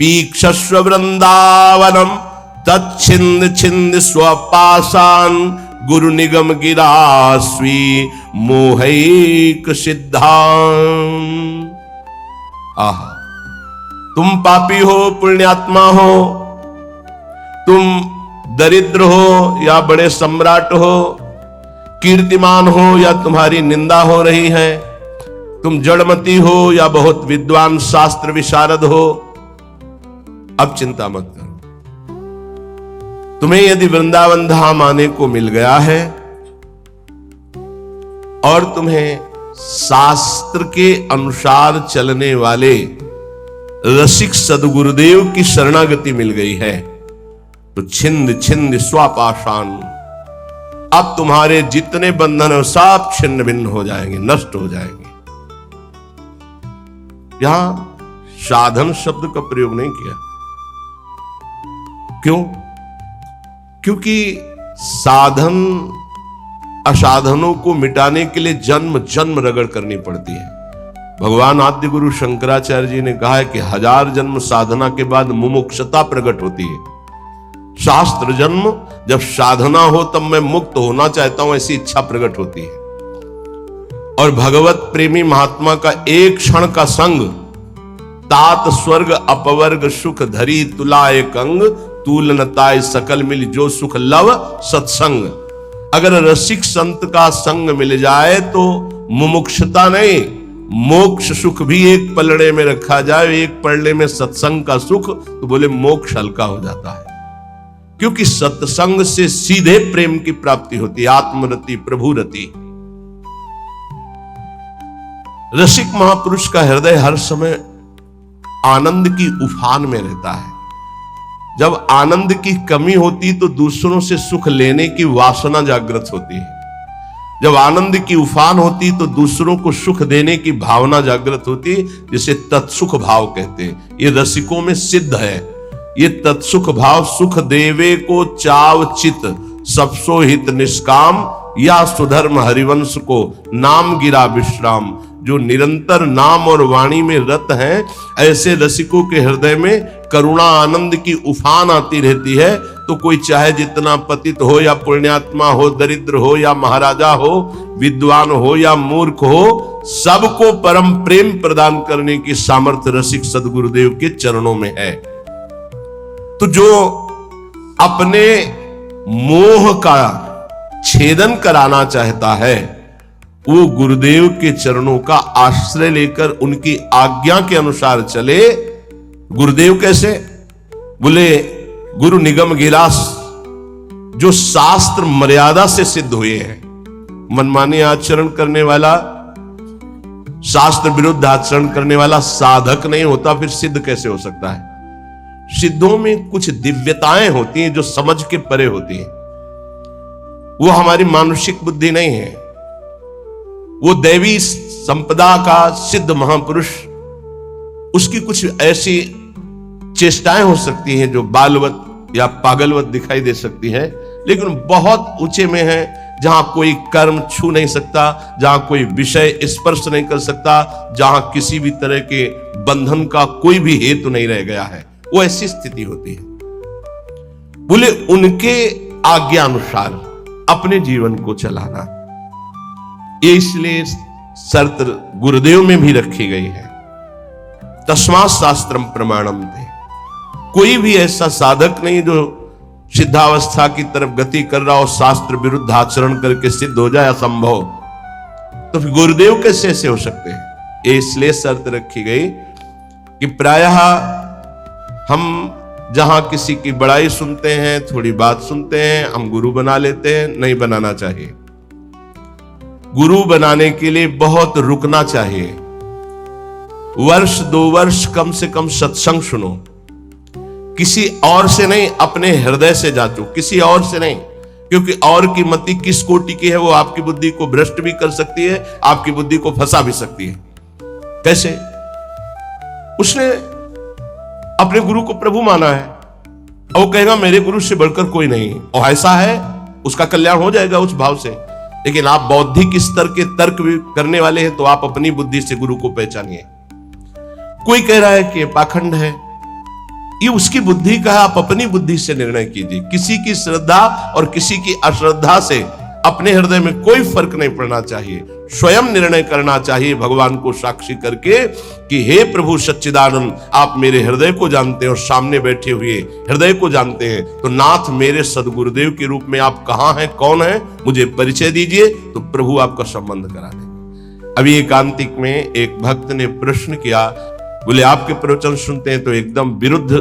पीक्षस्व वृंदावनम तच्छिंद छिंद स्वपाशान गुरु निगम गिरास्वी मोहैक सिद्धान। आहा, तुम पापी हो पुण्यात्मा हो, तुम दरिद्र हो या बड़े सम्राट हो, कीर्तिमान हो या तुम्हारी निंदा हो रही है, तुम जड़मती हो या बहुत विद्वान शास्त्र विशारद हो, अब चिंता मत करो। तुम्हें यदि वृंदावन धाम आने को मिल गया है और तुम्हें शास्त्र के अनुसार चलने वाले रसिक सदगुरुदेव की शरणागति मिल गई है, तो छिंद छिंद स्वापाशान, अब तुम्हारे जितने बंधन हैं सब छिन्न भिन्न हो जाएंगे, नष्ट हो जाएंगे। यहां साधन शब्द का प्रयोग नहीं किया। क्यों? क्योंकि साधन असाधनों को मिटाने के लिए जन्म जन्म रगड़ करनी पड़ती है। भगवान आद्य गुरु शंकराचार्य जी ने कहा है कि 1000 जन्म साधना के बाद मुमुक्षता प्रकट होती है। शास्त्र जन्म जब साधना हो तब मैं मुक्त होना चाहता हूं, ऐसी इच्छा प्रकट होती है। और भगवत प्रेमी महात्मा का एक क्षण का संग, तात स्वर्ग अपवर्ग सुख धरी तुला एक अंग, तूलनताय सकल मिल जो सुख लव सत्संग। अगर रसिक संत का संग मिल जाए तो मुमुक्षता नहीं, मोक्ष सुख भी एक पलड़े में रखा जाए, एक पलड़े में सत्संग का सुख, तो बोले मोक्ष हल्का हो जाता है। क्योंकि सत्संग से सीधे प्रेम की प्राप्ति होती है, आत्मरति प्रभुरति। रसिक महापुरुष का हृदय हर समय आनंद की उफान में रहता है। जब आनंद की कमी होती तो दूसरों से सुख लेने की वासना जागृत होती है। जब आनंद की उफान होती तो दूसरों को सुख देने की भावना जागृत होती, जिसे तत्सुख भाव कहते हैं। ये रसिकों में सिद्ध है। ये तत्सुख भाव सुख देवे को चाव चित, सबसो हित निष्काम, या सुधर्म हरिवंश को नाम गिरा विश्राम। जो निरंतर नाम और वाणी में रत हैं, ऐसे रसिकों के हृदय में करुणा आनंद की उफान आती रहती है। तो कोई चाहे जितना पतित हो या पुण्यात्मा हो, दरिद्र हो या महाराजा हो, विद्वान हो या मूर्ख हो, सबको परम प्रेम प्रदान करने की सामर्थ्य रसिक सदगुरुदेव के चरणों में है। तो जो अपने मोह का छेदन कराना चाहता है, वो गुरुदेव के चरणों का आश्रय लेकर उनकी आज्ञा के अनुसार चले। गुरुदेव कैसे? बोले गुरु निगम गिरास, जो शास्त्र मर्यादा से सिद्ध हुए हैं। मनमानी आचरण करने वाला, शास्त्र विरुद्ध आचरण करने वाला साधक नहीं होता, फिर सिद्ध कैसे हो सकता है? सिद्धों में कुछ दिव्यताएं होती हैं जो समझ के परे होती हैं। वो हमारी मानुषिक बुद्धि नहीं है। वो दैवी संपदा का सिद्ध महापुरुष, उसकी कुछ ऐसी चेष्टाएं हो सकती हैं जो बालवत या पागलवत दिखाई दे सकती है, लेकिन बहुत ऊंचे में है, जहां कोई कर्म छू नहीं सकता, जहां कोई विषय स्पर्श नहीं कर सकता, जहां किसी भी तरह के बंधन का कोई भी हेतु नहीं रह गया है। वो ऐसी स्थिति होती है। बोले उनके आज्ञा अनुसार अपने जीवन को चलाना, ये इसलिए शर्त गुरुदेव में भी रखी गई है। तस्मात् शास्त्रम प्रमाणम थे। कोई भी ऐसा साधक नहीं जो सिद्धावस्था की तरफ गति कर रहा हो, शास्त्र विरुद्ध आचरण करके सिद्ध हो जाए, असंभव। तो फिर गुरुदेव कैसे ऐसे हो सकते हैं? ये इसलिए शर्त रखी गई कि प्रायः हम जहां किसी की बड़ाई सुनते हैं, थोड़ी बात सुनते हैं, हम गुरु बना लेते हैं। नहीं बनाना चाहिए। गुरु बनाने के लिए बहुत रुकना चाहिए। वर्ष 2 वर्ष कम से कम सत्संग सुनो। किसी और से नहीं, अपने हृदय से जांचो, किसी और से नहीं। क्योंकि और की मति किस कोटि की है, वो आपकी बुद्धि को भ्रष्ट भी कर सकती है, आपकी बुद्धि को फंसा भी सकती है। कैसे? उसने अपने गुरु को प्रभु माना है और वो कहेगा मेरे गुरु से बढ़कर कोई नहीं, और ऐसा है, उसका कल्याण हो जाएगा उस भाव से। लेकिन आप बौद्धिक स्तर के तर्क भी करने वाले हैं, तो आप अपनी बुद्धि से गुरु को पहचानिए। कोई कह रहा है कि पाखंड है, ये उसकी बुद्धि का है, आप अपनी बुद्धि से निर्णय कीजिए। किसी की श्रद्धा और किसी की अश्रद्धा से अपने हृदय में कोई फर्क नहीं पड़ना चाहिए। स्वयं निर्णय करना चाहिए भगवान को साक्षी करके कि हे प्रभु सच्चिदानंद, आप मेरे हृदय को जानते हैं और सामने बैठे हुए हृदय को जानते हैं, तो नाथ मेरे सदगुरुदेव के रूप में आप कहां हैं, कौन है, मुझे परिचय दीजिए, तो प्रभु आपका संबंध करा देंगे। अभी एकांतिक में एक भक्त ने प्रश्न किया, बोले आपके प्रवचन सुनते हैं तो एकदम विरुद्ध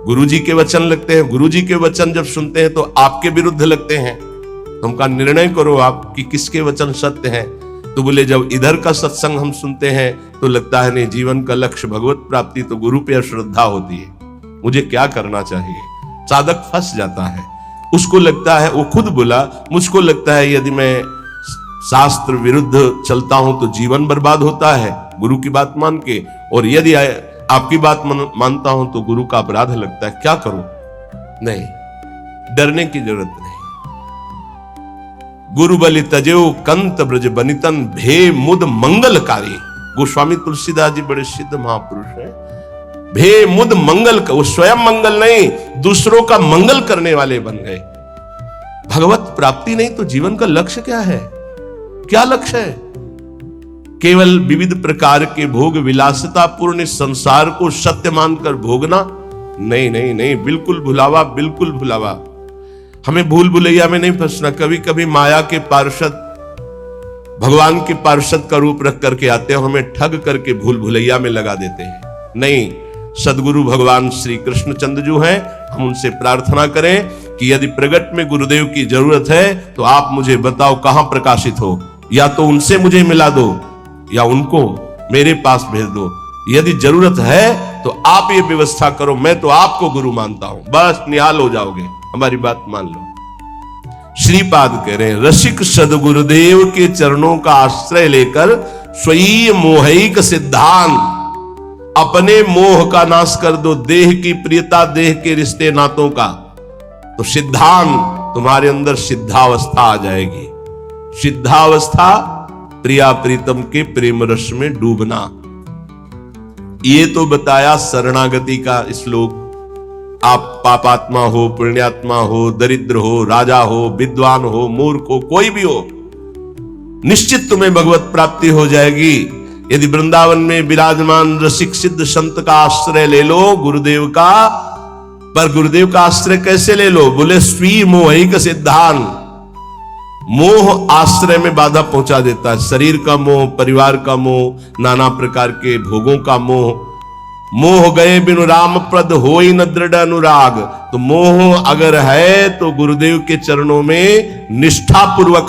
गुरुजी के वचन लगते हैं, गुरुजी के वचन जब सुनते हैं तो आपके विरुद्ध लगते हैं, तो उनका निर्णय करो आप कि किसके वचन सत्य हैं। तो बोले जब इधर का सत्संग हम सुनते हैं तो लगता है नहीं, जीवन का लक्ष्य भगवत प्राप्ति, तो गुरु पे श्रद्धा होती है, मुझे क्या करना चाहिए। साधक फंस जाता है, उसको लगता है, वो खुद बोला, मुझको लगता है यदि मैं शास्त्र विरुद्ध चलता हूं तो जीवन बर्बाद होता है गुरु की बात मान के, और यदि आपकी बात मानता हूं तो गुरु का अपराध लगता है, क्या करूं। नहीं, डरने की जरूरत नहीं। गुरु बलि तजेऊ कंत ब्रज बनितन भे मुद मंगलकारी। गोस्वामी तुलसीदास जी बड़े सिद्ध महापुरुष हैं। भे मुद मंगल, वो स्वयं मंगल नहीं, दूसरों का मंगल करने वाले बन गए। भगवत प्राप्ति नहीं तो जीवन का लक्ष्य क्या है, क्या लक्ष्य है? केवल विविध प्रकार के भोग विलासिता पूर्ण संसार को सत्य मानकर भोगना? नहीं नहीं नहीं, बिल्कुल भुलावा, बिल्कुल भुलावा। हमें भूल भुलैया में नहीं फंसना। कभी कभी माया के पार्षद भगवान के पार्षद का रूप रख करके आते हैं, हमें ठग करके भूल भुलैया में लगा देते हैं। नहीं, सदगुरु भगवान श्री कृष्ण चंद्र जो हैं, हम उनसे प्रार्थना करें कि यदि प्रगट में गुरुदेव की जरूरत है तो आप मुझे बताओ कहां प्रकाशित हो, या तो उनसे मुझे मिला दो या उनको मेरे पास भेज दो। यदि जरूरत है तो आप ये व्यवस्था करो, मैं तो आपको गुरु मानता हूं, बस निहाल हो जाओगे, हमारी बात मान लो। श्रीपाद कह रहे हैं, रसिक सदगुरुदेव के चरणों का आश्रय लेकर स्वयं मोहिक सिद्धांत, अपने मोह का नाश कर दो, देह की प्रियता, देह के रिश्ते नातों का, तो सिद्धांत तुम्हारे अंदर सिद्धावस्था आ जाएगी। सिद्धावस्था, प्रिया प्रीतम के प्रेम रस में डूबना। ये तो बताया शरणागति का श्लोक। आप पापात्मा हो, पुण्यात्मा हो, दरिद्र हो, राजा हो, विद्वान हो, मूर्ख हो, कोई भी हो, निश्चित तुम्हें भगवत प्राप्ति हो जाएगी यदि वृंदावन में विराजमान रसिक सिद्ध संत का आश्रय ले लो, गुरुदेव का। पर गुरुदेव का आश्रय कैसे ले लो? बोले स्वी मोहिक सिद्धांत। मोह आश्रय में बाधा पहुंचा देता है। शरीर का मोह, परिवार का मोह, नाना प्रकार के भोगों का मोह। मोह गए बिनु राम प्रद होई न दृढ़ अनुराग। तो मोह अगर है तो गुरुदेव के चरणों में निष्ठा पूर्वक